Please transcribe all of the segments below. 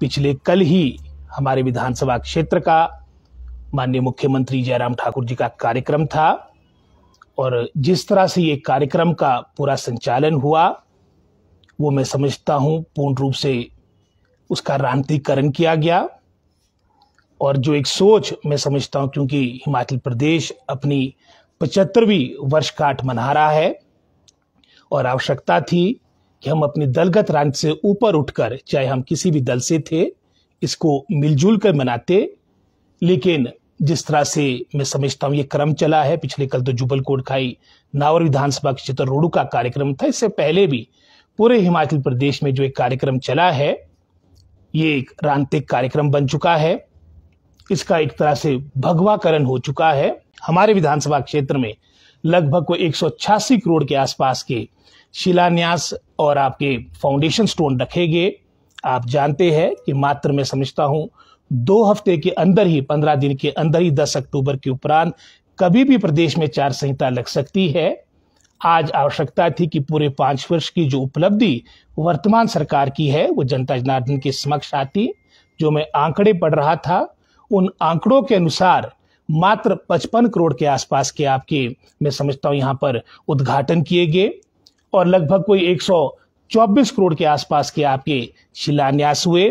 पिछले कल ही हमारे विधानसभा क्षेत्र का माननीय मुख्यमंत्री जयराम ठाकुर जी का कार्यक्रम था और जिस तरह से ये कार्यक्रम का पूरा संचालन हुआ वो मैं समझता हूँ पूर्ण रूप से उसका राजनीतिकरण किया गया। और जो एक सोच मैं समझता हूँ, क्योंकि हिमाचल प्रदेश अपनी 75वीं वर्षगांठ मना रहा है और आवश्यकता थी कि हम अपनी दलगत राजनीति से ऊपर उठकर, चाहे हम किसी भी दल से थे, इसको मिलजुल कर मनाते। लेकिन जिस तरह से मैं समझता हूँ ये क्रम चला है, पिछले कल तो जुब्बल कोटखाई नावर विधानसभा क्षेत्र रोडू का कार्यक्रम था, इससे पहले भी पूरे हिमाचल प्रदेश में जो एक कार्यक्रम चला है ये एक राजनीतिक कार्यक्रम बन चुका है। इसका एक तरह से भगवाकरण हो चुका है। हमारे विधानसभा क्षेत्र में लगभग कोई 186 करोड़ के आसपास के शिलान्यास और आपके फाउंडेशन स्टोन रखे गए। आप जानते हैं कि मात्र मैं समझता हूं 2 हफ्ते के अंदर ही, 15 दिन के अंदर ही 10 अक्टूबर के उपरांत कभी भी प्रदेश में आचार संहिता लग सकती है। आज आवश्यकता थी कि पूरे 5 वर्ष की जो उपलब्धि वर्तमान सरकार की है वो जनता जनार्दन के समक्ष आती। जो मैं आंकड़े पढ़ रहा था उन आंकड़ों के अनुसार मात्र 55 करोड़ के आसपास के आपके मैं समझता हूं यहां पर उद्घाटन किए गए और लगभग कोई 124 करोड़ के आसपास के आपके शिलान्यास हुए।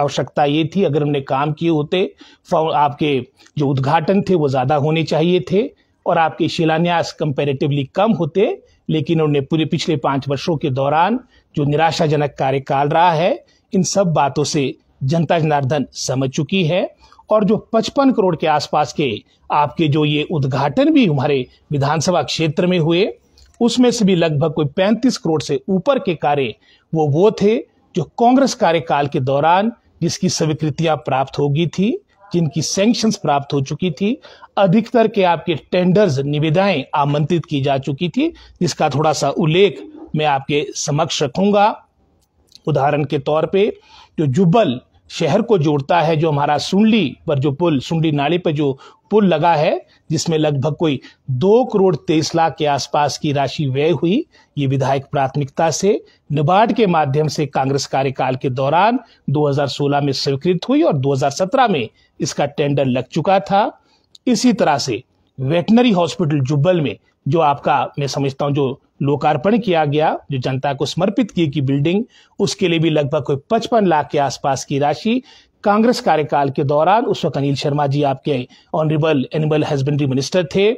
आवश्यकता ये थी, अगर हमने काम किए होते आपके जो उद्घाटन थे वो ज्यादा होने चाहिए थे और आपके शिलान्यास कंपैरेटिवली कम होते। लेकिन उन्होंने पूरे पिछले 5 वर्षों के दौरान जो निराशाजनक कार्यकाल रहा है, इन सब बातों से जनता जनार्दन समझ चुकी है। और जो 55 करोड़ के आसपास के आपके जो ये उद्घाटन भी हमारे विधानसभा क्षेत्र में हुए, उसमें से भी लगभग कोई 35 करोड़ से ऊपर के कार्य वो थे जो कांग्रेस कार्यकाल के दौरान जिसकी स्वीकृतियां प्राप्त हो गई थी, जिनकी सैंक्शंस प्राप्त हो चुकी थी, अधिकतर के आपके टेंडर्स निविदाएं आमंत्रित की जा चुकी थी, जिसका थोड़ा सा उल्लेख मैं आपके समक्ष रखूंगा। उदाहरण के तौर पे जो जुब्बल शहर को जोड़ता है, जो हमारा सुंडी पर जो पुल, सुंडी नाले पर जो पुल लगा है, जिसमें लगभग कोई 2 करोड़ 23 लाख के आसपास की राशि व्यय हुई, ये विधायक प्राथमिकता से नाबार्ड के माध्यम से कांग्रेस कार्यकाल के दौरान 2016 में स्वीकृत हुई और 2017 में इसका टेंडर लग चुका था। इसी तरह से वेटनरी हॉस्पिटल जुब्बल में जो आपका मैं समझता हूं जो लोकार्पण किया गया, जो जनता को समर्पित की गई बिल्डिंग, उसके लिए भी लगभग कोई 55 लाख के आसपास की राशि कांग्रेस कार्यकाल के दौरान, उस वक्त अनिल शर्मा जी आपके ऑनरेबल एनिमल हस्बेंड्री मिनिस्टर थे,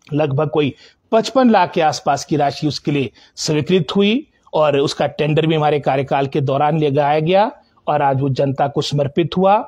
लगभग कोई 55 लाख के आसपास की राशि उसके लिए स्वीकृत हुई और उसका टेंडर भी हमारे कार्यकाल के दौरान लगाया गया और आज वो जनता को समर्पित हुआ।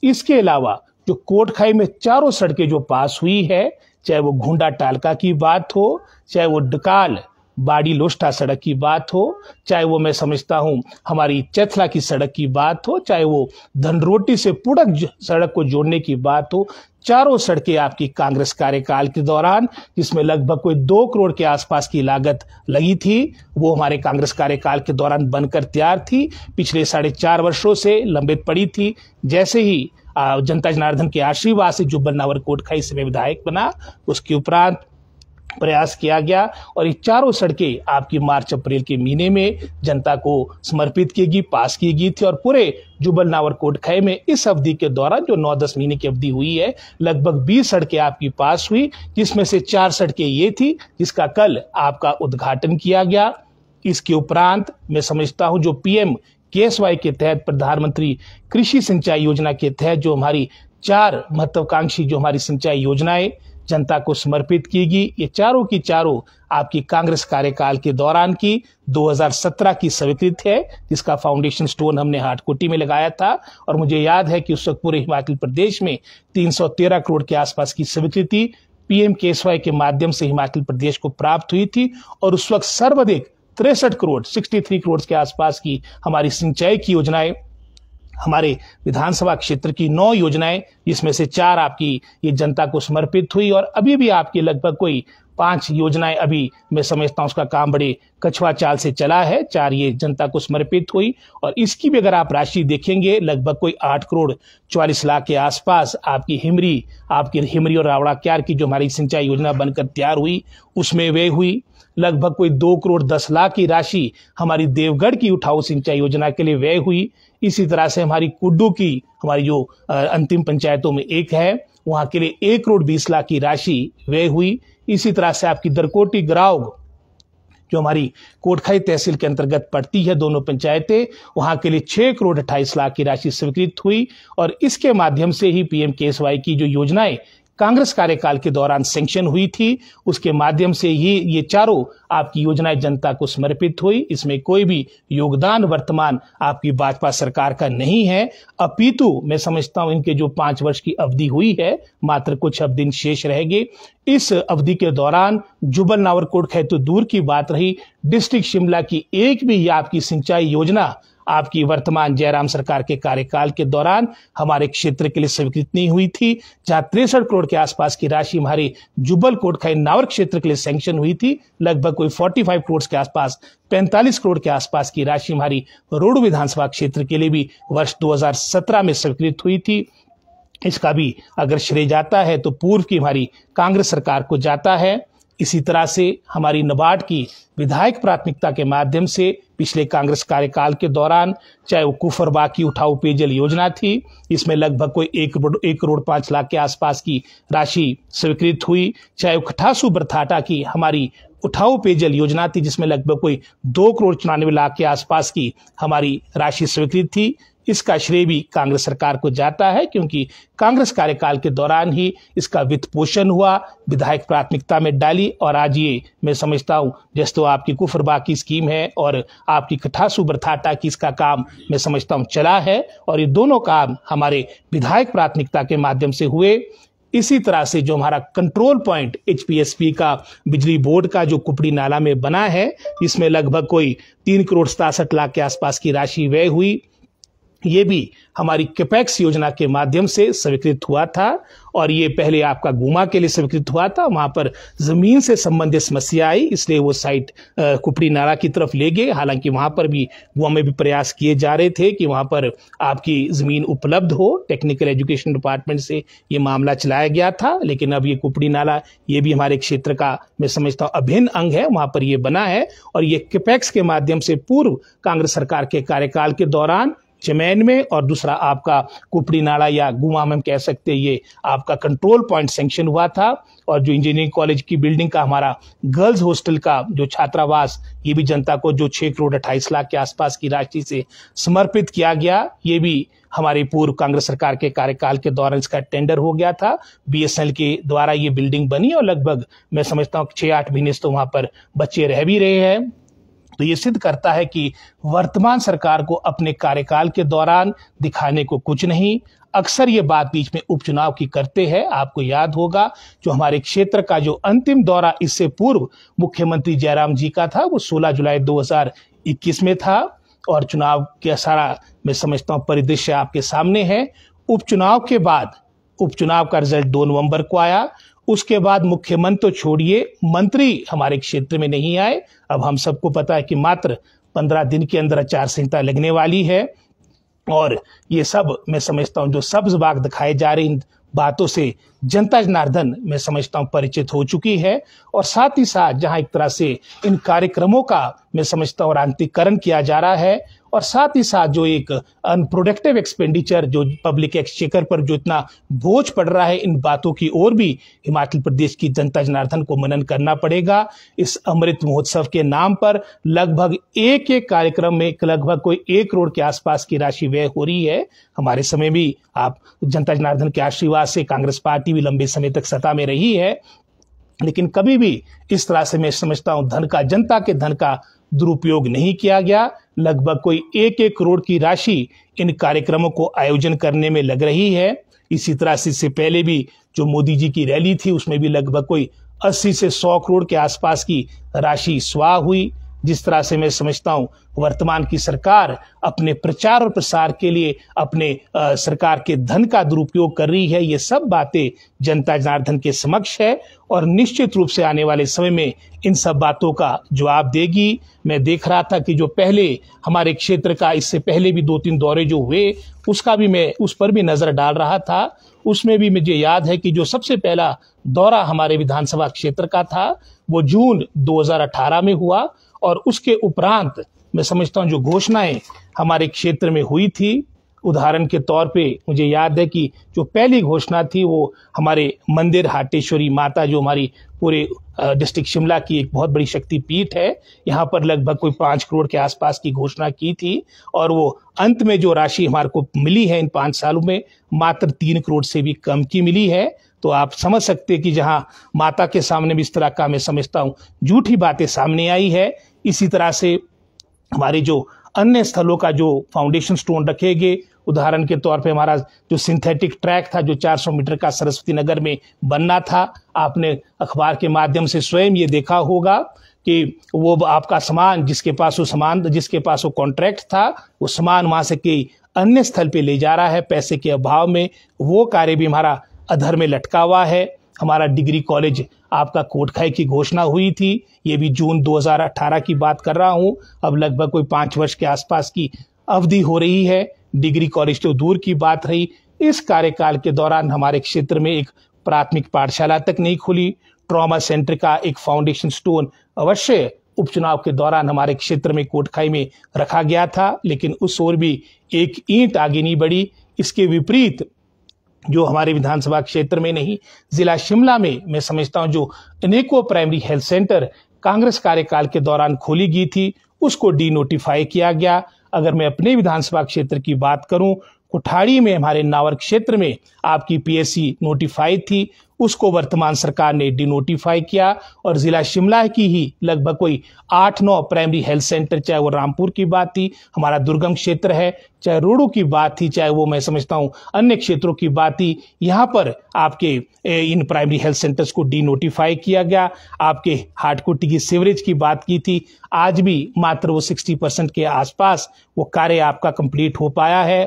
इसके अलावा जो कोटखाई में चारों सड़कें जो पास हुई है, चाहे वो घुंडा टालका की बात हो, चाहे वो डकाल बाड़ी लोस्टा सड़क की बात हो, चाहे वो मैं समझता हूं हमारी चथला की सड़क की बात हो, चाहे वो धनरोटी से पुड़क सड़क को जोड़ने की बात हो, चारों सड़कें आपकी कांग्रेस कार्यकाल के दौरान, जिसमें लगभग कोई 2 करोड़ के आसपास की लागत लगी थी, वो हमारे कांग्रेस कार्यकाल के दौरान बनकर तैयार थी। पिछले 4.5 वर्षों से लंबित पड़ी थी। जैसे ही जनता जनार्दन के आशीर्वाद से जुब्बल नावर कोटखाई से मैं विधायक बना, उसके उपरांत प्रयास किया गया और ये चारों सड़कें आपकी मार्च अप्रैल के महीने में जनता को समर्पित की गई, पास की गई थी। और पूरे जुब्बल नावर कोटखाई में इस अवधि के दौरान जो 9-10 महीने की अवधि हुई है, लगभग 20 सड़कें आपकी पास हुई, जिसमें से 4 सड़कें ये थी जिसका कल आपका उद्घाटन किया गया। इसके उपरांत मैं समझता हूं जो PM KSY के तहत, प्रधानमंत्री कृषि सिंचाई योजना के तहत जो हमारी 4 महत्वाकांक्षी जो हमारी सिंचाई योजनाएं जनता को समर्पित की गई, ये चारों की चारों आपकी कांग्रेस कार्यकाल के दौरान की 2017 की स्वीकृत है, जिसका फाउंडेशन स्टोन हमने हाटकोटी में लगाया था। और मुझे याद है कि उस वक्त पूरे हिमाचल प्रदेश में 313 करोड़ के आसपास की स्वीकृति PM KSY के माध्यम से हिमाचल प्रदेश को प्राप्त हुई थी और उस वक्त सर्वाधिक 63 करोड़ 63 करोड़ के आसपास की हमारी सिंचाई की योजनाएं, हमारे विधानसभा क्षेत्र की 9 योजनाएं, जिसमें से 4 आपकी ये जनता को समर्पित हुई और अभी भी आपकी लगभग कोई 5 योजनाएं अभी मैं समझता हूं उसका काम बड़े कछुआ चाल से चला है। 4 ये जनता को समर्पित हुई और इसकी भी अगर आप राशि देखेंगे लगभग कोई 8 करोड़ 44 लाख के आसपास आपकी हिमरी और रावड़ा क्यार की जो हमारी सिंचाई योजना बनकर तैयार हुई उसमें व्यय हुई। लगभग कोई 2 करोड़ 10 लाख की राशि हमारी देवगढ़ की उठाऊ सिंचाई योजना के लिए व्यय हुई। इसी तरह से हमारी कुड्डू की हमारी जो अंतिम पंचायतों में एक है, वहां के लिए 1 करोड़ 20 लाख की राशि व्यय हुई। इसी तरह से आपकी दरकोटी ग्राउग जो हमारी कोटखाई तहसील के अंतर्गत पड़ती है, दोनों पंचायतें, वहां के लिए 6 करोड़ 28 लाख की राशि स्वीकृत हुई। और इसके माध्यम से ही पीएम-केएसवाई की जो योजनाएं कांग्रेस कार्यकाल के दौरान सैंक्शन हुई थी, उसके माध्यम से ही ये चारों आपकी योजनाएं जनता को समर्पित हुई। इसमें कोई भी योगदान वर्तमान आपकी भाजपा सरकार का नहीं है, अपितु मैं समझता हूं इनके जो 5 वर्ष की अवधि हुई है, मात्र कुछ अब दिन शेष रहेंगे। इस अवधि के दौरान जुब्बल नावरकोट खैर तो दूर की बात रही, डिस्ट्रिक्ट शिमला की एक भी आपकी सिंचाई योजना आपकी वर्तमान जयराम सरकार के कार्यकाल के दौरान हमारे क्षेत्र के लिए स्वीकृत नहीं हुई थी। जहां 63 करोड़ के आसपास की राशि हमारे जुब्बल कोटखाई नावर क्षेत्र के लिए सैंक्शन हुई थी, लगभग कोई 45 करोड़ के आसपास, 45 करोड़ के आसपास की राशि हमारी रोड विधानसभा क्षेत्र के लिए भी वर्ष 2017 में स्वीकृत हुई थी। इसका भी अगर श्रेय जाता है तो पूर्व की हमारी कांग्रेस सरकार को जाता है। इसी तरह से हमारी नाबार्ड की विधायक प्राथमिकता के माध्यम से पिछले कांग्रेस कार्यकाल के दौरान, चाहे वो कुफरबाग की उठाऊ पेयजल योजना थी, इसमें लगभग कोई 1 करोड़ 5 लाख के आसपास की राशि स्वीकृत हुई। चाहे वो खटासू बरथाटा की हमारी उठाऊ पेयजल योजना थी, जिसमें लगभग कोई 2 करोड़ 94 लाख के आसपास की हमारी राशि स्वीकृत थी। इसका श्रेय भी कांग्रेस सरकार को जाता है, क्योंकि कांग्रेस कार्यकाल के दौरान ही इसका वित्त पोषण हुआ, विधायक प्राथमिकता में डाली, और आज ये मैं समझता हूं जैसे तो आपकी कुफरबाग की स्कीम है और आपकी खटासू बरथाटा की इसका काम मैं समझता हूं चला है, और ये दोनों काम हमारे विधायक प्राथमिकता के माध्यम से हुए। इसी तरह से जो हमारा कंट्रोल पॉइंट एचपीएसपी का बिजली बोर्ड का जो कुपड़ी नाला में बना है, इसमें लगभग कोई 3 करोड़ 67 लाख के आसपास की राशि व्यय हुई। ये भी हमारी कैपेक्स योजना के माध्यम से स्वीकृत हुआ था, और ये पहले आपका गुमा के लिए स्वीकृत हुआ था। वहां पर जमीन से संबंधित समस्या आई, इसलिए वो साइट कुपड़ी नाला की तरफ ले गए। हालांकि वहां पर भी गुमा में भी प्रयास किए जा रहे थे कि वहां पर आपकी जमीन उपलब्ध हो। टेक्निकल एजुकेशन डिपार्टमेंट से ये मामला चलाया गया था, लेकिन अब ये कुपड़ी नाला ये भी हमारे क्षेत्र का मैं समझता हूँ अभिन्न अंग है, वहां पर ये बना है। और ये कैपेक्स के माध्यम से पूर्व कांग्रेस सरकार के कार्यकाल के दौरान चमैन में, और दूसरा आपका कुपड़ी नाला या गुमा में हम कह सकते हैं, ये आपका कंट्रोल पॉइंट सैंक्शन हुआ था। और जो इंजीनियरिंग कॉलेज की बिल्डिंग का हमारा गर्ल्स हॉस्टल का जो छात्रावास, ये भी जनता को जो 6 करोड़ 28 लाख के आसपास की राशि से समर्पित किया गया, ये भी हमारे पूर्व कांग्रेस सरकार के कार्यकाल के दौरान इसका टेंडर हो गया था। बीएसएनएल के द्वारा ये बिल्डिंग बनी, और लगभग मैं समझता हूँ 6-8 महीने तो वहां पर बच्चे रह भी रहे हैं। तो ये सिद्ध करता है कि वर्तमान सरकार को अपने कार्यकाल के दौरान दिखाने को कुछ नहीं। अक्सर ये बात बीच में उपचुनाव की करते हैं। आपको याद होगा जो हमारे क्षेत्र का जो अंतिम दौरा इससे पूर्व मुख्यमंत्री जयराम जी का था, वो 16 जुलाई 2021 में था, और चुनाव का सारा मैं समझता हूँ परिदृश्य आपके सामने है। उपचुनाव के बाद उपचुनाव का रिजल्ट 2 नवंबर को आया। उसके बाद मुख्यमंत्री तो छोड़िए, मंत्री हमारे क्षेत्र में नहीं आए। अब हम सबको पता है कि मात्र 15 दिन के अंदर आचार संहिता लगने वाली है, और ये सब मैं समझता हूं जो सब्ज बाग दिखाए जा रहे इन बातों से जनता जनार्दन मैं समझता हूं परिचित हो चुकी है। और साथ ही साथ जहां एक तरह से इन कार्यक्रमों का मैं समझता हूं रांतिकरण किया जा रहा है, और साथ ही साथ जो एक अनप्रोडक्टिव एक्सपेंडिचर जो पब्लिक एक्सचेकर पर जो इतना बोझ पड़ रहा है, इन बातों की ओर भी हिमाचल प्रदेश की जनता जनार्दन को मनन करना पड़ेगा। इस अमृत महोत्सव के नाम पर लगभग एक कार्यक्रम में लगभग कोई 1 करोड़ के आसपास की राशि व्यय हो रही है। हमारे समय भी आप जनता जनार्दन के आशीर्वाद से कांग्रेस पार्टी भी लंबे समय तक सत्ता में रही है, लेकिन कभी भी इस तरह से मैं समझता हूं धन का, जनता के धन का दुरुपयोग नहीं किया गया। लगभग कोई 1 करोड़ की राशि इन कार्यक्रमों को आयोजन करने में लग रही है। इसी तरह से इससे पहले भी जो मोदी जी की रैली थी, उसमें भी लगभग कोई 80 से 100 करोड़ के आसपास की राशि स्वाह हुई। जिस तरह से मैं समझता हूँ वर्तमान की सरकार अपने प्रचार और प्रसार के लिए अपने सरकार के धन का दुरुपयोग कर रही है, ये सब बातें जनता जनार्दन के समक्ष है और निश्चित रूप से आने वाले समय में इन सब बातों का जवाब देगी। मैं देख रहा था कि जो पहले हमारे क्षेत्र का इससे पहले भी 2-3 दौरे जो हुए उसका भी मैं उस पर भी नजर डाल रहा था। उसमें भी मुझे याद है कि जो सबसे पहला दौरा हमारे विधानसभा क्षेत्र का था वो जून 2018 में हुआ और उसके उपरांत मैं समझता हूं जो घोषणाएं हमारे क्षेत्र में हुई थी, उदाहरण के तौर पे मुझे याद है कि जो पहली घोषणा थी वो हमारे मंदिर हाटेश्वरी माता, जो हमारी पूरे डिस्ट्रिक्ट शिमला की एक बहुत बड़ी शक्तिपीठ है, यहाँ पर लगभग कोई 5 करोड़ के आसपास की घोषणा की थी और वो अंत में जो राशि हमारे को मिली है इन 5 सालों में मात्र 3 करोड़ से भी कम की मिली है। तो आप समझ सकते हैं कि जहां माता के सामने भी इस तरह का मैं समझता हूं झूठी बातें सामने आई है, इसी तरह से हमारे जो अन्य स्थलों का जो फाउंडेशन स्टोन रखे गए, उदाहरण के तौर पे हमारा जो सिंथेटिक ट्रैक था जो 400 मीटर का सरस्वती नगर में बनना था, आपने अखबार के माध्यम से स्वयं ये देखा होगा कि वो आपका सामान जिसके पास वो कॉन्ट्रैक्ट था वो सामान वहां से कई अन्य स्थल पे ले जा रहा है पैसे के अभाव में। वो कार्य भी हमारा अधर में लटका हुआ है। हमारा डिग्री कॉलेज आपका कोटखाई की घोषणा हुई थी, ये भी जून 2018 की बात कर रहा हूं, अब लगभग कोई 5 वर्ष के आसपास की अवधि हो रही है। डिग्री कॉलेज तो दूर की बात रही, इस कार्यकाल के दौरान हमारे क्षेत्र में एक प्राथमिक पाठशाला तक नहीं खुली। ट्रॉमा सेंटर का एक फाउंडेशन स्टोन अवश्य उपचुनाव के दौरान हमारे क्षेत्र में कोटखाई में रखा गया था, लेकिन उस ओर भी एक ईंट आगे नहीं बढ़ी। इसके विपरीत जो हमारे विधानसभा क्षेत्र में नहीं, जिला शिमला में मैं समझता हूं जो अनेकों प्राइमरी हेल्थ सेंटर कांग्रेस कार्यकाल के दौरान खोली गई थी उसको डीनोटिफाई किया गया। अगर मैं अपने विधानसभा क्षेत्र की बात करूं, कुठाड़ी में हमारे नावर क्षेत्र में आपकी पीएससी नोटिफाई थी, उसको वर्तमान सरकार ने डिनोटिफाई किया और जिला शिमला की ही लगभग कोई 8-9 प्राइमरी हेल्थ सेंटर, चाहे वो रामपुर की बात थी, हमारा दुर्गम क्षेत्र है, चाहे रोडू की बात थी, चाहे वो मैं समझता हूं अन्य क्षेत्रों की बात थी, यहाँ पर आपके इन प्राइमरी हेल्थ सेंटर्स को डीनोटिफाई किया गया। आपके हाटकोटी की सीवरेज की बात की थी, आज भी मात्र वो 60% के आसपास वो कार्य आपका कंप्लीट हो पाया है।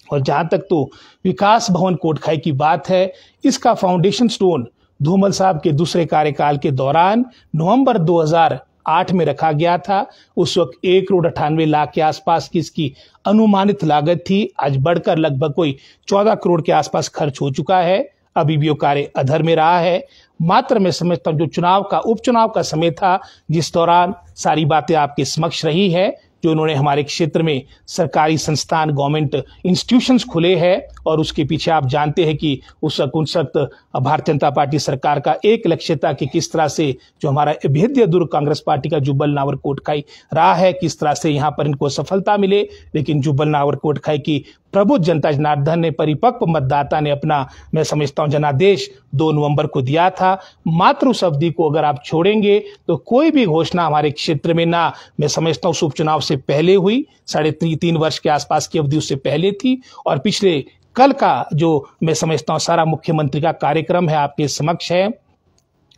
और जहां तक तो विकास भवन कोटखाई की बात है, इसका फाउंडेशन स्टोन धूमल साहब के दूसरे कार्यकाल के दौरान नवंबर 2008 में रखा गया था। उस वक्त 1 करोड़ 98 लाख के आसपास की इसकी अनुमानित लागत थी, आज बढ़कर लगभग कोई 14 करोड़ के आसपास खर्च हो चुका है। अभी भी वो कार्य अधर में रहा है। मात्र मैं समझता हूं जो उपचुनाव का समय था, जिस दौरान सारी बातें आपके समक्ष रही है, जो उन्होंने हमारे क्षेत्र में सरकारी संस्थान गवर्नमेंट इंस्टीट्यूशंस खुले हैं और उसके पीछे आप जानते हैं कि उस वक्त भारतीय जनता पार्टी सरकार का एक लक्ष्य था कि किस तरह से जो हमारा अभेद्य दुर्ग कांग्रेस पार्टी का जुब्बल नावर कोटखाई रहा है, किस तरह से यहाँ पर इनको सफलता मिले। लेकिन जुब्बल नावर कोटखाई की प्रबुद्ध जनता जनार्दन ने, परिपक्व मतदाता ने अपना मैं समझता हूं जनादेश 2 नवंबर को दिया था। मात्र उस अवधि को अगर आप छोड़ेंगे तो कोई भी घोषणा हमारे क्षेत्र में ना मैं समझता हूं उपचुनाव से पहले हुई, 3.5 वर्ष के आसपास की अवधि उससे पहले थी, और पिछले कल का जो मैं समझता हूं सारा मुख्यमंत्री का कार्यक्रम है आपके समक्ष है।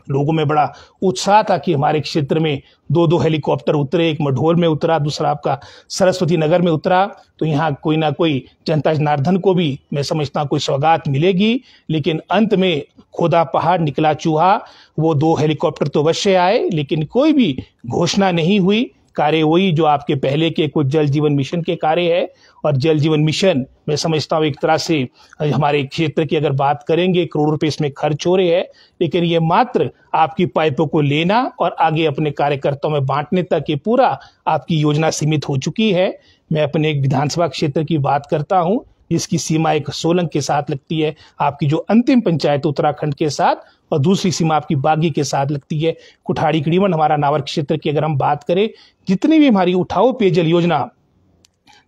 लोगों में बड़ा उत्साह था कि हमारे क्षेत्र में 2 हेलीकॉप्टर उतरे, एक मढोल में उतरा, दूसरा आपका सरस्वती नगर में उतरा, तो यहाँ कोई ना कोई जनता जनार्दन को भी मैं समझता हूँ कोई सौगात मिलेगी। लेकिन अंत में खोदा पहाड़ निकला चूहा, वो 2 हेलीकॉप्टर तो अवश्य आए लेकिन कोई भी घोषणा नहीं हुई। कार्य वही जो आपके पहले के कुछ जल जीवन मिशन के कार्य है, और जल जीवन मिशन मैं समझता हूँ एक तरह से हमारे क्षेत्र की अगर बात करेंगे करोड़ रुपए इसमें खर्च हो रहे हैं, लेकिन ये मात्र आपकी पाइपों को लेना और आगे अपने कार्यकर्ताओं में बांटने तक ये पूरा आपकी योजना सीमित हो चुकी है। मैं अपने एक विधानसभा क्षेत्र की बात करता हूँ जिसकी सीमा एक सोलंग के साथ लगती है, आपकी जो अंतिम पंचायत उत्तराखंड के साथ, और दूसरी सीमा आपकी बागी के साथ लगती है कुठाड़ी करीबन। हमारा नावर क्षेत्र की अगर हम बात करें, जितनी भी हमारी उठाओ पेयजल योजना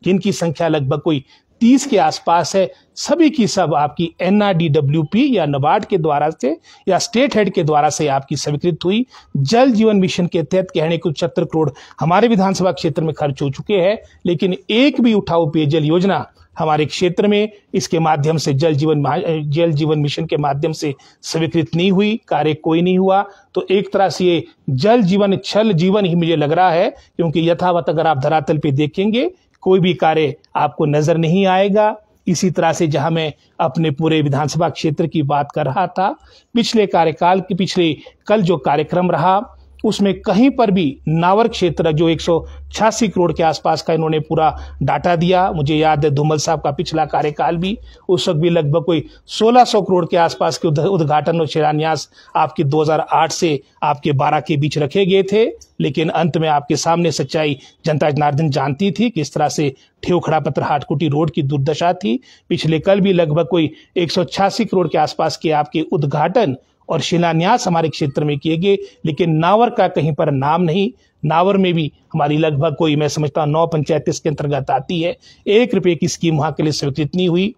जिनकी संख्या लगभग कोई 30 के आसपास है, सभी की सब आपकी NRDWP या नाबार्ड के द्वारा से या स्टेट हेड के द्वारा से आपकी स्वीकृत हुई। जल जीवन मिशन के तहत कहने को 76 करोड़ हमारे विधानसभा क्षेत्र में खर्च हो चुके हैं, लेकिन एक भी उठाओ पेयजल योजना हमारे क्षेत्र में इसके माध्यम से जल जीवन मिशन के माध्यम से स्वीकृत नहीं हुई, कार्य कोई नहीं हुआ। तो एक तरह से ये जल जीवन छल जीवन ही मुझे लग रहा है, क्योंकि यथावत अगर आप धरातल पे देखेंगे कोई भी कार्य आपको नजर नहीं आएगा। इसी तरह से जहां मैं अपने पूरे विधानसभा क्षेत्र की बात कर रहा था, पिछले कार्यकाल के पिछले कल जो कार्यक्रम रहा उसमें कहीं पर भी नावर क्षेत्र जो 186 करोड़ के आसपास का इन्होंने पूरा डाटा दिया। मुझे याद है धूमल साहब का पिछला कार्यकाल भी, उस वक्त भी लगभग कोई 1600 करोड़ के आसपास के उद्घाटन और शिलान्यास आपके 2008 से आपके 12 के बीच रखे गए थे। लेकिन अंत में आपके सामने सच्चाई जनता जनार्दन जानती थी कि इस तरह से ठेवखड़ा पत्र हाटकुटी रोड की दुर्दशा थी। पिछले कल भी लगभग कोई 186 करोड़ के आसपास के आपके उद्घाटन और शिलान्यास हमारे क्षेत्र में किए गए, लेकिन नावर का कहीं पर नाम नहीं। नावर में भी हमारी लगभग कोई मैं समझता हूँ 9 पंचायत इसके अंतर्गत आती है, 1 रुपए की स्कीम वहां के लिए स्वीकृत नहीं हुई।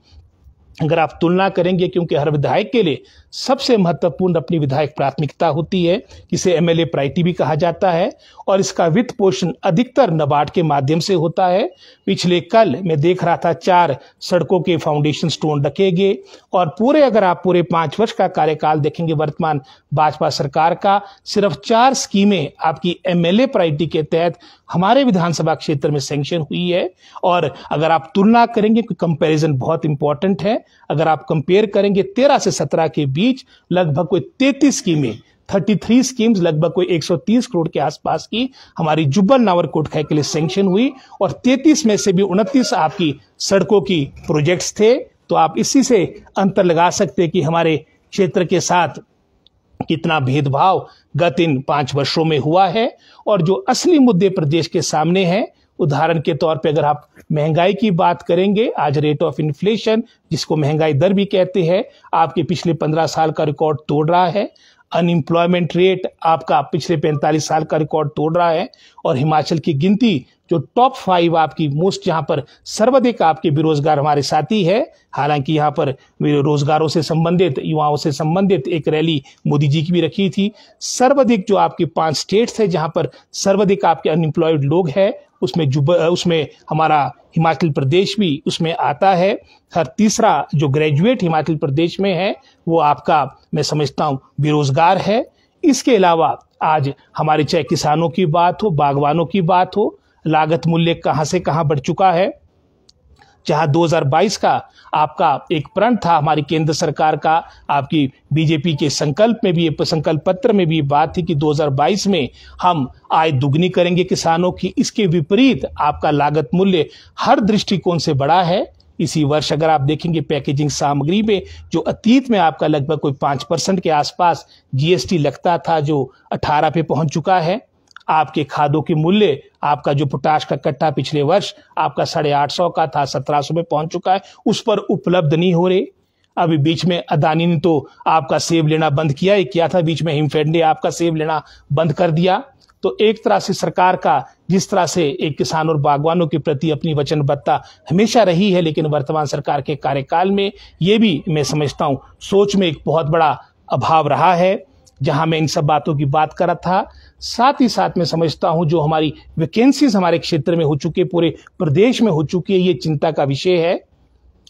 अगर आप तुलना करेंगे, क्योंकि हर विधायक के लिए सबसे महत्वपूर्ण अपनी विधायक प्राथमिकता होती है, जिसे एमएलए प्रायोरिटी भी कहा जाता है, और इसका वित्त पोषण अधिकतर नाबार्ड के माध्यम से होता है। पिछले कल मैं देख रहा था 4 सड़कों के फाउंडेशन स्टोन रखे गए, और अगर आप पूरे 5 वर्ष का कार्यकाल देखेंगे वर्तमान भाजपा सरकार का, सिर्फ 4 स्कीमें आपकी एमएलए प्रायोरिटी के तहत हमारे विधानसभा क्षेत्र में सैंक्शन हुई है। और अगर आप तुलना करेंगे, कंपैरिजन बहुत इंपॉर्टेंट है, अगर आप कंपेयर करेंगे 13 से 17 के बीच लगभग कोई 33 स्कीमें 33 स्कीम्स लगभग कोई 130 करोड़ के आसपास की हमारी जुब्बल नावर कोटखाई के लिए सैंक्शन हुई, और 33 में से भी 29 आपकी सड़कों की प्रोजेक्ट्स थे। तो आप इसी से अंतर लगा सकते हैं कि हमारे क्षेत्र के साथ कितना भेदभाव गत इन 5 वर्षों में हुआ है। और जो असली मुद्दे प्रदेश के सामने हैं, उदाहरण के तौर पे अगर आप महंगाई की बात करेंगे, आज रेट ऑफ इन्फ्लेशन जिसको महंगाई दर भी कहते हैं, आपके पिछले 15 साल का रिकॉर्ड तोड़ रहा है। अनएम्प्लॉयमेंट रेट आपका पिछले 45 साल का रिकॉर्ड तोड़ रहा है। और हिमाचल की गिनती जो टॉप 5 आपकी मोस्ट, जहां पर सर्वाधिक आपके बेरोजगार हमारे साथी है। हालांकि यहाँ पर रोजगारों से संबंधित, युवाओं से संबंधित एक रैली मोदी जी की भी रखी थी। सर्वाधिक जो आपके 5 स्टेट्स है जहां पर सर्वाधिक आपके अनएम्प्लॉयड लोग हैं, उसमें हमारा हिमाचल प्रदेश भी उसमें आता है। हर तीसरा जो ग्रेजुएट हिमाचल प्रदेश में है वो आपका मैं समझता हूं बेरोजगार है। इसके अलावा आज हमारे चाहे किसानों की बात हो, बागवानों की बात हो, लागत मूल्य कहां से कहां बढ़ चुका है। जहां 2022 का आपका एक प्रण था हमारी केंद्र सरकार का, आपकी बीजेपी के संकल्प में भी, संकल्प पत्र में भी बात थी कि 2022 में हम आय दुगनी करेंगे किसानों की। इसके विपरीत आपका लागत मूल्य हर दृष्टिकोण से बढ़ा है। इसी वर्ष अगर आप देखेंगे पैकेजिंग सामग्री में जो अतीत में आपका लगभग कोई 5% के आसपास जीएसटी लगता था, जो 18 पे पहुंच चुका है। आपके खादों के मूल्य, आपका जो पोटाश का कट्टा पिछले वर्ष आपका 850 का था, 1700 में पहुंच चुका है, उस पर उपलब्ध नहीं हो रहे। अभी बीच में अदानी ने तो आपका सेब लेना बंद किया था, बीच में हिमफेड ने आपका सेब लेना बंद कर दिया। तो एक तरह से सरकार का जिस तरह से एक किसान और बागवानों के प्रति अपनी वचनबद्धता हमेशा रही है, लेकिन वर्तमान सरकार के कार्यकाल में ये भी मैं समझता हूँ सोच में एक बहुत बड़ा अभाव रहा है। जहां मैं इन सब बातों की बात कर रहा था, साथ ही साथ मैं समझता हूं जो हमारी वैकेंसीज हमारे क्षेत्र में हो चुकी है, पूरे प्रदेश में हो चुकी है, ये चिंता का विषय है।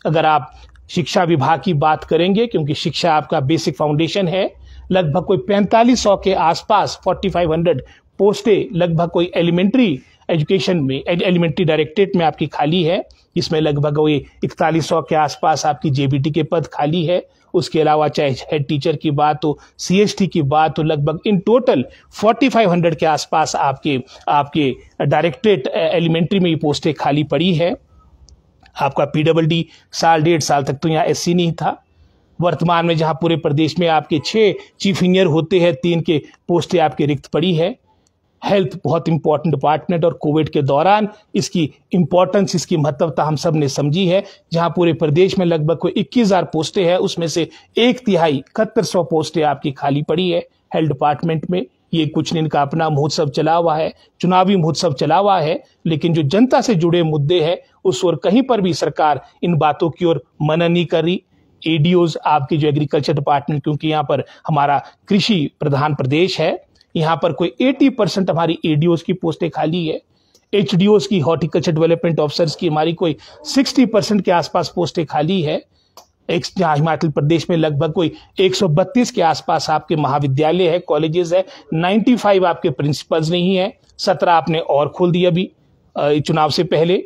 अगर आप शिक्षा विभाग की बात करेंगे, क्योंकि शिक्षा आपका बेसिक फाउंडेशन है, लगभग कोई 4500 के आसपास 4500 पोस्टें लगभग कोई एलिमेंट्री एजुकेशन में, एलिमेंट्री डायरेक्टरेट में आपकी खाली है। इसमें लगभग वही 4100 के आसपास आपकी जेबीटी के पद खाली है। उसके अलावा चाहे हेड टीचर की बात हो, सीएसटी की बात हो, लगभग इन टोटल 4500 के आसपास आपके डायरेक्टरेट एलिमेंट्री में ये पोस्टें खाली पड़ी है। आपका पीडब्ल्यूडी साल 1.5 साल तक तो यहाँ एससी नहीं था। वर्तमान में जहां पूरे प्रदेश में आपके 6 चीफ इंजीनियर होते हैं, 3 के पोस्टें आपके रिक्त पड़ी है। हेल्थ बहुत इंपॉर्टेंट डिपार्टमेंट, और कोविड के दौरान इसकी इंपॉर्टेंस, इसकी महत्वता हम सब ने समझी है। जहां पूरे प्रदेश में लगभग कोई 21,000 पोस्टें हैं, उसमें से 1/3 7100 पोस्टें आपकी खाली पड़ी है हेल्थ डिपार्टमेंट में। ये कुछ दिन का अपना महोत्सव चला हुआ है, चुनावी महोत्सव चला हुआ है, लेकिन जो जनता से जुड़े मुद्दे हैं उस ओर कहीं पर भी सरकार इन बातों की ओर मनन नहीं कर रही। एडीओज आपकी जो एग्रीकल्चर डिपार्टमेंट, क्योंकि यहाँ पर हमारा कृषि प्रधान प्रदेश है, यहाँ पर कोई 80% हमारी एडीओज की पोस्टें खाली है। HDOs की, हॉर्टिकल्चर डेवलपमेंट ऑफिसर्स की हमारी कोई 60% के आसपास पोस्टें खाली है। जहाँ हिमाचल प्रदेश में लगभग कोई 132 के आसपास आपके महाविद्यालय है, कॉलेजेस है, 95 आपके प्रिंसिपल्स नहीं है, 17 आपने और खोल दिया अभी चुनाव से पहले।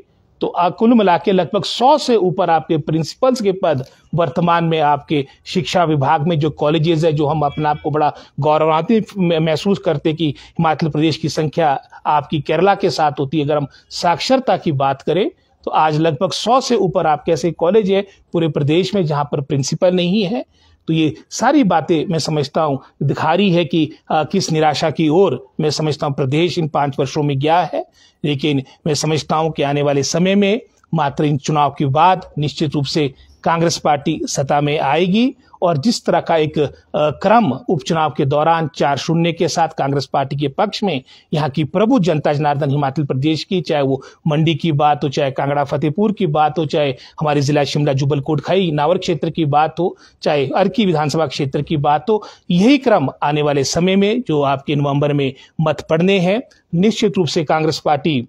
तो कुल मिला के लगभग 100 से ऊपर आपके प्रिंसिपल्स के पद वर्तमान में आपके शिक्षा विभाग में जो कॉलेजेस है, जो हम अपने आप को बड़ा गौरवान्वित महसूस करते कि हिमाचल प्रदेश की संख्या आपकी केरला के साथ होती है। अगर हम साक्षरता की बात करें तो आज लगभग 100 से ऊपर आपके ऐसे कॉलेज है पूरे प्रदेश में जहां पर प्रिंसिपल नहीं है। तो ये सारी बातें मैं समझता हूँ दिखा रही है कि किस निराशा की ओर मैं समझता हूँ प्रदेश इन 5 वर्षों में गया है। लेकिन मैं समझता हूँ कि आने वाले समय में मात्र इन चुनाव के बाद निश्चित रूप से कांग्रेस पार्टी सत्ता में आएगी और जिस तरह का एक क्रम उपचुनाव के दौरान 4-0 के साथ कांग्रेस पार्टी के पक्ष में यहाँ की प्रबुद्ध जनता जनार्दन हिमाचल प्रदेश की, चाहे वो मंडी की बात हो, चाहे कांगड़ा फतेहपुर की बात हो, चाहे हमारे जिला शिमला जुब्बल कोटखाई नावर क्षेत्र की बात हो, चाहे अर्की विधानसभा क्षेत्र की बात हो, यही क्रम आने वाले समय में जो आपके नवंबर में मत पड़ने हैं, निश्चित रूप से कांग्रेस पार्टी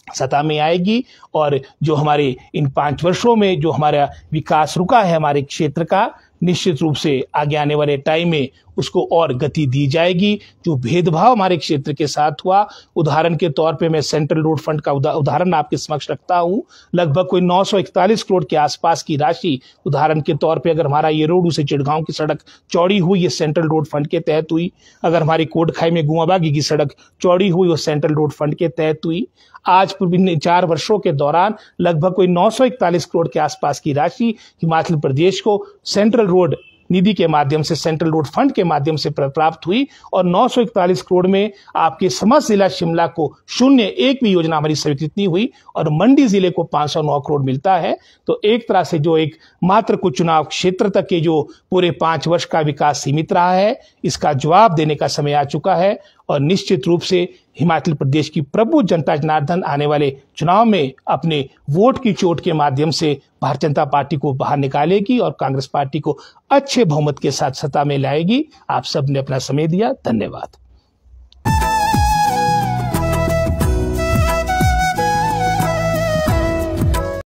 सत्ता में आएगी। और जो हमारे इन 5 वर्षों में जो हमारा विकास रुका है हमारे क्षेत्र का, निश्चित रूप से आगे आने वाले टाइम में उसको और गति दी जाएगी। जो भेदभाव हमारे क्षेत्र के साथ हुआ, उदाहरण के तौर पे मैं सेंट्रल रोड फंड का उदाहरण आपके समक्ष रखता हूँ। लगभग कोई 941 करोड़ के आसपास की राशि, उदाहरण के तौर पे अगर हमारा ये रोड उसे चिड़गांव की सड़क चौड़ी हुई, ये सेंट्रल रोड फंड के तहत हुई। अगर हमारी कोटखाई में गुआबागी की सड़क चौड़ी हुई, वो सेंट्रल रोड फंड के तहत हुई। आज 4 वर्षों के दौरान लगभग कोई 941 करोड़ के आसपास की राशि हिमाचल प्रदेश को सेंट्रल रोड निधि के माध्यम से, सेंट्रल रोड फंड के माध्यम से प्राप्त हुई। और 941 करोड़ में आपके समस्त जिला शिमला को 0 भी योजना हमारी स्वीकृत नहीं हुई और मंडी जिले को 509 करोड़ मिलता है। तो एक तरह से जो एक मात्र कुछ चुनाव क्षेत्र तक के जो पूरे 5 वर्ष का विकास सीमित रहा है, इसका जवाब देने का समय आ चुका है। और निश्चित रूप से हिमाचल प्रदेश की प्रबुद्ध जनता जनार्दन आने वाले चुनाव में अपने वोट की चोट के माध्यम से भारतीय जनता पार्टी को बाहर निकालेगी और कांग्रेस पार्टी को अच्छे बहुमत के साथ सत्ता में लाएगी। आप सब ने अपना समय दिया, धन्यवाद।